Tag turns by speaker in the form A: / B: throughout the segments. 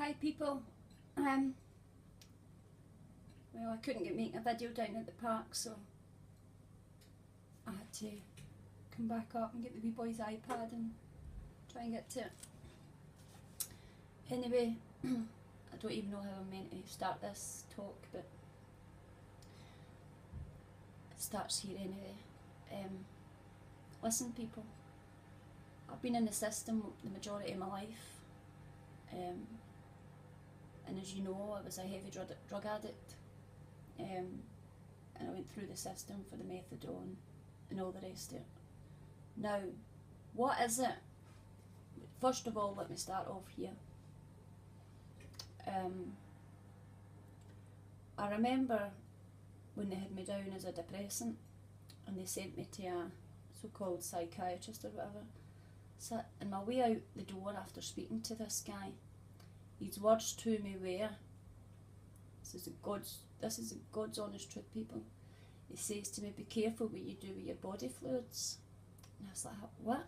A: Hi people. Well, I couldn't get making a video down at the park, so I had to come back up and get the wee boy's iPad and try and get to it. Anyway, I don't even know how I'm meant to start this talk, but it starts here anyway. Listen people, I've been in the system the majority of my life. And as you know, I was a heavy drug addict, and I went through the system for the methadone and all the rest of it. Now, what is it? First of all, let me start off here. I remember when they had me down as a depressant and they sent me to a so-called psychiatrist or whatever. So, on my way out the door after speaking to this guy, his words to me were, this is God's honest truth, people. He says to me, be careful what you do with your body fluids. And I was like, what?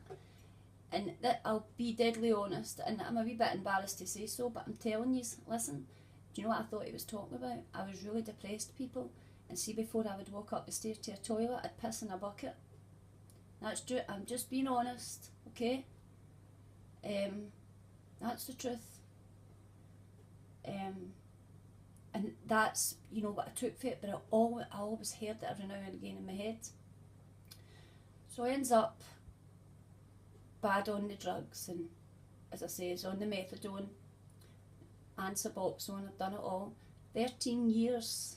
A: And that, I'll be deadly honest, and I'm a wee bit embarrassed to say so, but I'm telling you, listen, do you know what I thought he was talking about? I was really depressed, people, and see, before I would walk up the stairs to a toilet, I'd piss in a bucket. That's true, I'm just being honest, okay? That's the truth. And that's, you know, what I took for it, but I always heard it every now and again in my head. So I ends up bad on the drugs, and as I say, on the methadone and Suboxone. I've done it all. 13 years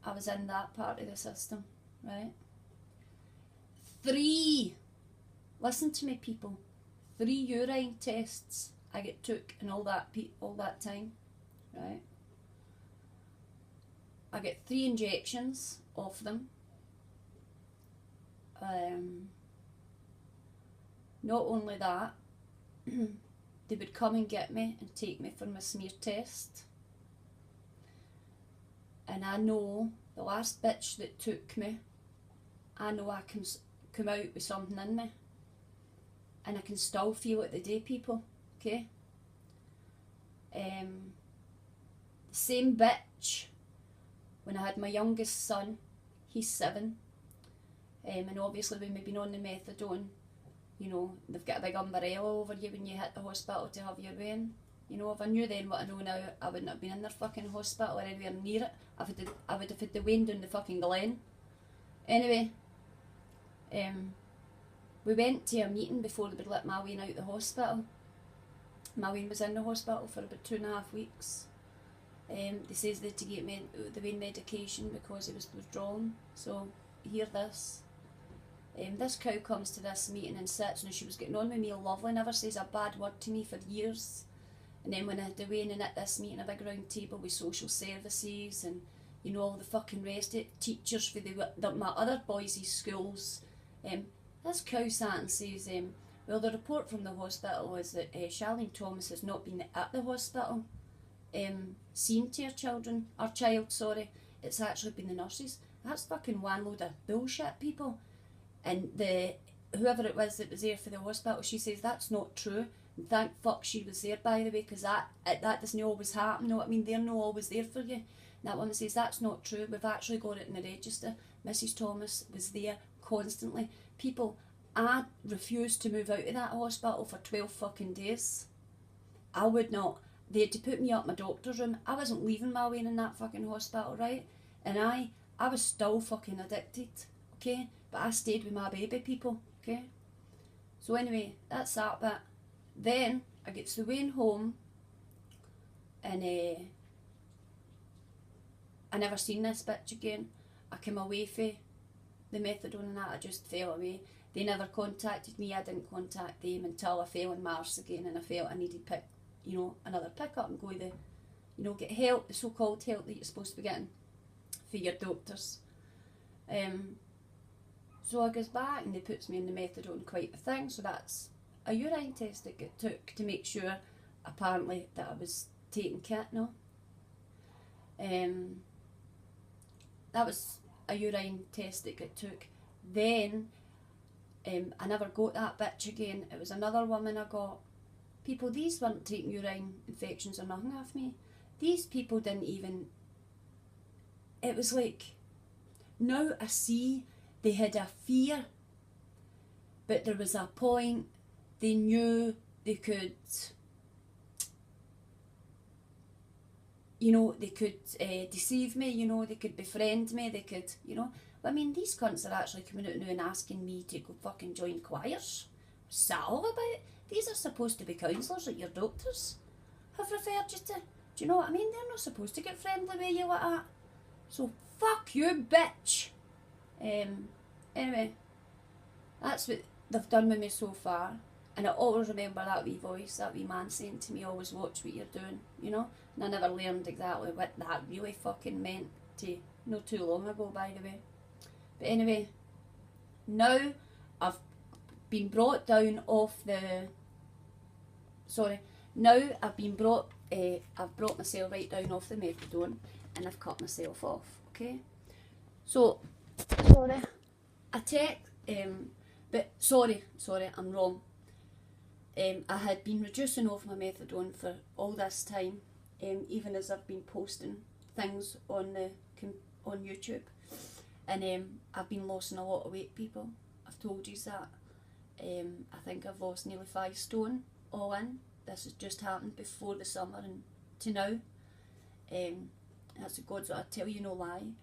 A: I was in that part of the system, right? 3, listen to me people, 3 urine tests I took in all that time, right? I get 3 injections of them. Not only that, they would come and get me and take me for my smear test. And I know the last bitch that took me, I know I can come out with something in me. And I can still feel it today, people, okay? The same bitch, when I had my youngest son, he's 7, and obviously when we've been on the methadone, you know, they've got a big umbrella over you when you hit the hospital to have your weigh-in. You know, if I knew then what I know now, I wouldn't have been in their fucking hospital or anywhere near it. I would have had the weigh-in down the fucking Glen. Anyway, we went to a meeting before they would let my weigh-in out the hospital. My weigh-in was in the hospital for about 2.5 weeks. They says they had to get me the weigh medication because it was withdrawn. So, hear this. This cow comes to this meeting and sits, and she was getting on with me lovely, never says a bad word to me for years. And then when I had the weigh-in at this meeting, a big round table with social services and, you know, all the fucking rest of it, teachers for my other boys' schools, this cow sat and says, well, the report from the hospital is that Charlene Thomas has not been at the hospital seen to her child, sorry. It's actually been the nurses. That's fucking one load of bullshit, people. And whoever it was that was there for the hospital, she says that's not true. And thank fuck she was there, by the way, because that doesn't always happen. You know what I mean? They're not always there for you. And that woman says that's not true. We've actually got it in the register. Mrs. Thomas was there constantly. People, I refused to move out of that hospital for 12 fucking days. I would not. They had to put me up my doctor's room. I wasn't leaving my way in that fucking hospital, right? And I was still fucking addicted, okay? But I stayed with my baby, people, okay? So anyway, that's that bit. Then I get to the way home, and I never seen this bitch again. I came away from the methadone and that, I just fell away. They never contacted me, I didn't contact them until I fell in Mars again, and I felt I needed another pick-up and go to get help, the so-called help that you're supposed to be getting for your doctors. So I goes back and they puts me in the methadone quite a thing, so that's a urine test that got took to make sure, apparently, that I was taking kit, no? That was a urine test that got took. Then, I never got that bitch again. It was another woman I got, people, these weren't taking urine infections or nothing off me. These people didn't even, it was like, now I see they had a fear, but there was a point they knew they could, you know, they could deceive me, you know, they could befriend me, they could, you know. But I mean, these cunts are actually coming out now and asking me to go fucking join choirs. What's that all about? These are supposed to be counsellors that your doctors have referred you to. Do you know what I mean? They're not supposed to get friendly with you like that. So fuck you, bitch. Anyway, that's what they've done with me so far. And I always remember that wee voice, that wee man saying to me, always watch what you're doing, you know? And I never learned exactly what that really fucking meant to, not too long ago, by the way. But anyway, now I've been brought down off the, now I've brought myself right down off the methadone, and I've cut myself off, okay? So, I'm wrong. I had been reducing off my methadone for all this time, even as I've been posting things on YouTube, and I've been losing a lot of weight, people. I've told you that. I think I've lost nearly 5 stone all in. This has just happened before the summer and to now. That's the God's what I tell you, no lie.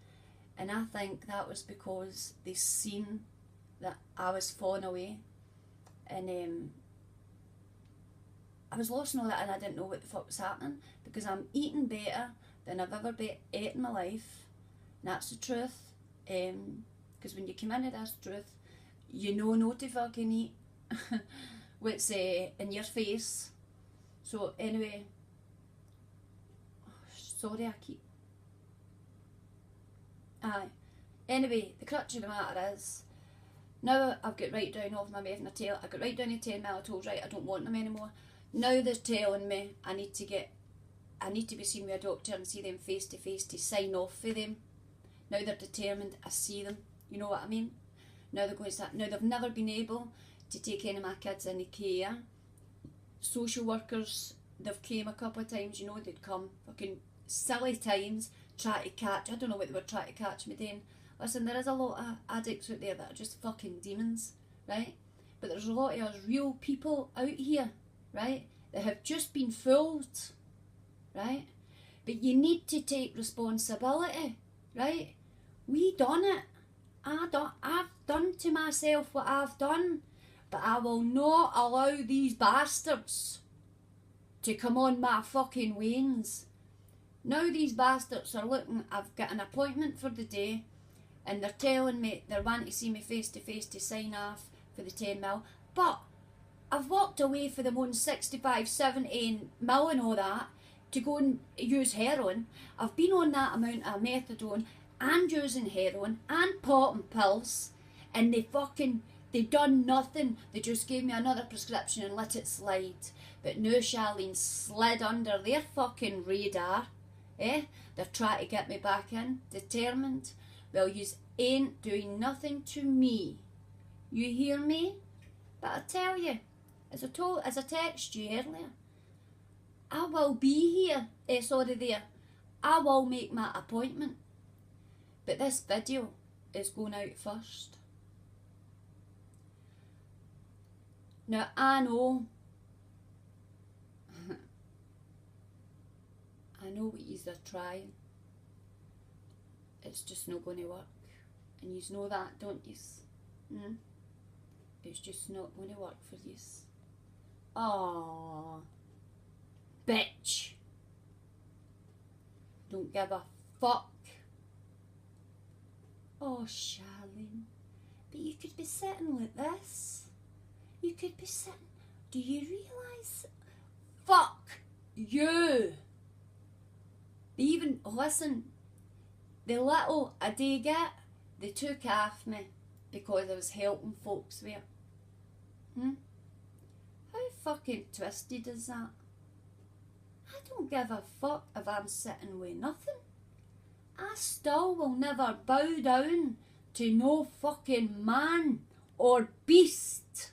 A: And I think that was because they seen that I was falling away, and I was losing all that, and I didn't know what the fuck was happening, because I'm eating better than I've ever ate in my life, and that's the truth. Because when you come into this truth, you know not to fucking eat what's in your face. So anyway, sorry I keep... Anyway, the crutch of the matter is, now I've got right down off my methanol. I got right down to 10 millitols, right, I don't want them anymore. Now they're telling me I need to be seen with a doctor and see them face to face to sign off for them. Now they're determined I see them, you know what I mean? Now they're going to start, now they've never been able to take any of my kids into care. Social workers, they've came a couple of times, you know, they'd come fucking silly times, try to catch, I don't know what they were trying to catch me doing. Listen, there is a lot of addicts out there that are just fucking demons, right? But there's a lot of us real people out here, right, that have just been fooled, right? But you need to take responsibility, right? We done it. I've done to myself what I've done, but I will not allow these bastards to come on my fucking wains. Now these bastards are looking, I've got an appointment for the day, and they're telling me they're wanting to see me face to face to sign off for the 10 mil, but I've walked away for them on 65, 70 mil and all that to go and use heroin. I've been on that amount of methadone and using heroin and popping pills, and they done nothing. They just gave me another prescription and let it slide. But now Charlene slid under their fucking radar. They're trying to get me back in, determined. Well, yous ain't doing nothing to me. You hear me? But I tell you, as I texted you earlier, I will be here. There. I will make my appointment. But this video is going out first. Now I know what yous are trying. It's just not going to work. And yous know that, don't yous? It's just not going to work for yous. Aww. Bitch. Don't give a fuck. Oh, Charlene. But you could be sitting like this. You could be sitting... Do you realise? Fuck you. They even... Listen. The little I did get, they took off me because I was helping folks with it. How fucking twisted is that? I don't give a fuck if I'm sitting with nothing. I still will never bow down to no fucking man or beast.